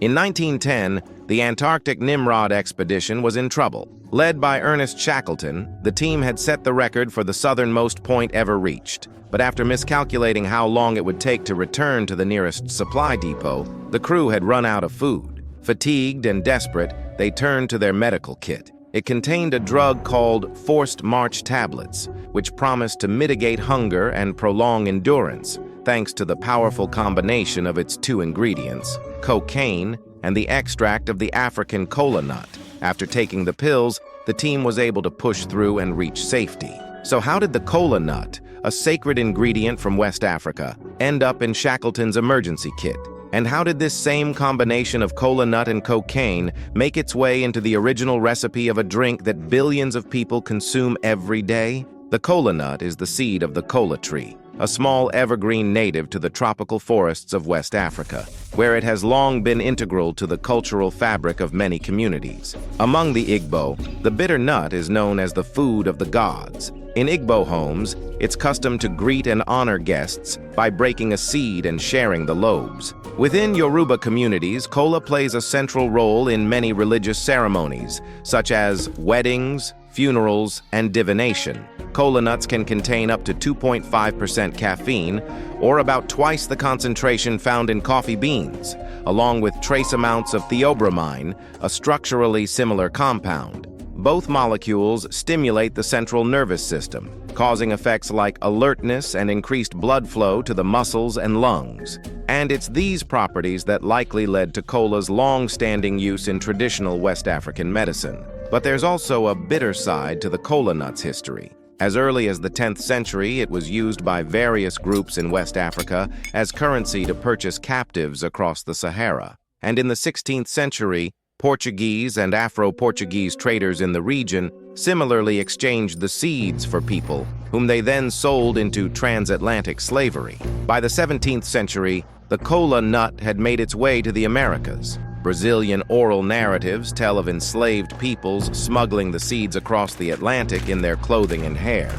In 1910, the Antarctic Nimrod expedition was in trouble. Led by Ernest Shackleton, the team had set the record for the southernmost point ever reached. But after miscalculating how long it would take to return to the nearest supply depot, the crew had run out of food. Fatigued and desperate, they turned to their medical kit. It contained a drug called forced march tablets, which promised to mitigate hunger and prolong endurance, thanks to the powerful combination of its two ingredients, cocaine and the extract of the African kola nut. After taking the pills, the team was able to push through and reach safety. So how did the kola nut, a sacred ingredient from West Africa, end up in Shackleton's emergency kit? And how did this same combination of kola nut and cocaine make its way into the original recipe of a drink that billions of people consume every day? The kola nut is the seed of the kola tree, a small evergreen native to the tropical forests of West Africa, where it has long been integral to the cultural fabric of many communities. Among the Igbo, the bitter nut is known as the food of the gods. In Igbo homes, it's custom to greet and honor guests by breaking a seed and sharing the lobes. Within Yoruba communities, kola plays a central role in many religious ceremonies, such as weddings, funerals, and divination. Kola nuts can contain up to 2.5% caffeine, or about twice the concentration found in coffee beans, along with trace amounts of theobromine, a structurally similar compound. Both molecules stimulate the central nervous system, causing effects like alertness and increased blood flow to the muscles and lungs. And it's these properties that likely led to kola's long-standing use in traditional West African medicine. But there's also a bitter side to the kola nut's history. As early as the 10th century, it was used by various groups in West Africa as currency to purchase captives across the Sahara. And in the 16th century, Portuguese and Afro-Portuguese traders in the region similarly exchanged the seeds for people, whom they then sold into transatlantic slavery. By the 17th century, the kola nut had made its way to the Americas. Brazilian oral narratives tell of enslaved peoples smuggling the seeds across the Atlantic in their clothing and hair.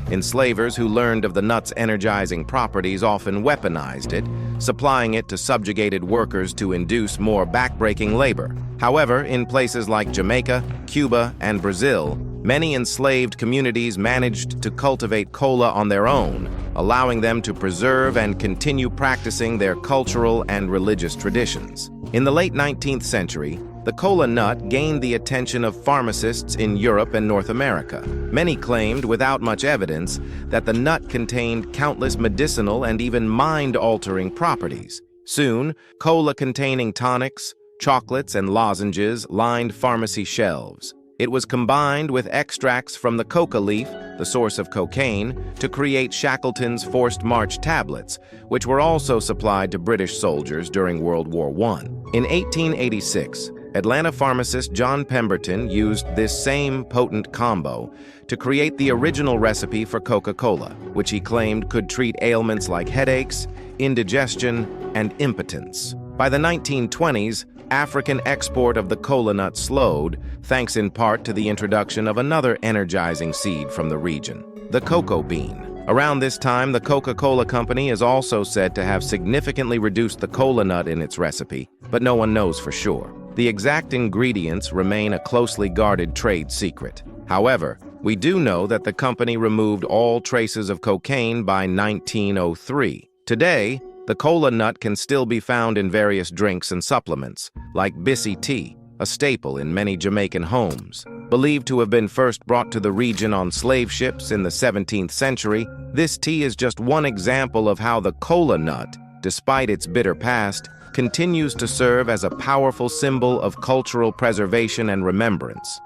Enslavers who learned of the nut's energizing properties often weaponized it, supplying it to subjugated workers to induce more backbreaking labor. However, in places like Jamaica, Cuba, and Brazil, many enslaved communities managed to cultivate kola on their own, allowing them to preserve and continue practicing their cultural and religious traditions. In the late 19th century, the kola nut gained the attention of pharmacists in Europe and North America. Many claimed, without much evidence, that the nut contained countless medicinal and even mind-altering properties. Soon, kola-containing tonics, chocolates, and lozenges lined pharmacy shelves. It was combined with extracts from the coca leaf, the source of cocaine, to create Shackleton's forced march tablets, which were also supplied to British soldiers during World War I. In 1886, Atlanta pharmacist John Pemberton used this same potent combo to create the original recipe for Coca-Cola, which he claimed could treat ailments like headaches, indigestion, and impotence. By the 1920s, African export of the kola nut slowed, thanks in part to the introduction of another energizing seed from the region, the cocoa bean. Around this time, the Coca-Cola company is also said to have significantly reduced the kola nut in its recipe, but no one knows for sure. The exact ingredients remain a closely guarded trade secret. However, we do know that the company removed all traces of cocaine by 1903. Today, the kola nut can still be found in various drinks and supplements, like Bissy tea, a staple in many Jamaican homes. Believed to have been first brought to the region on slave ships in the 17th century, this tea is just one example of how the kola nut, despite its bitter past, continues to serve as a powerful symbol of cultural preservation and remembrance.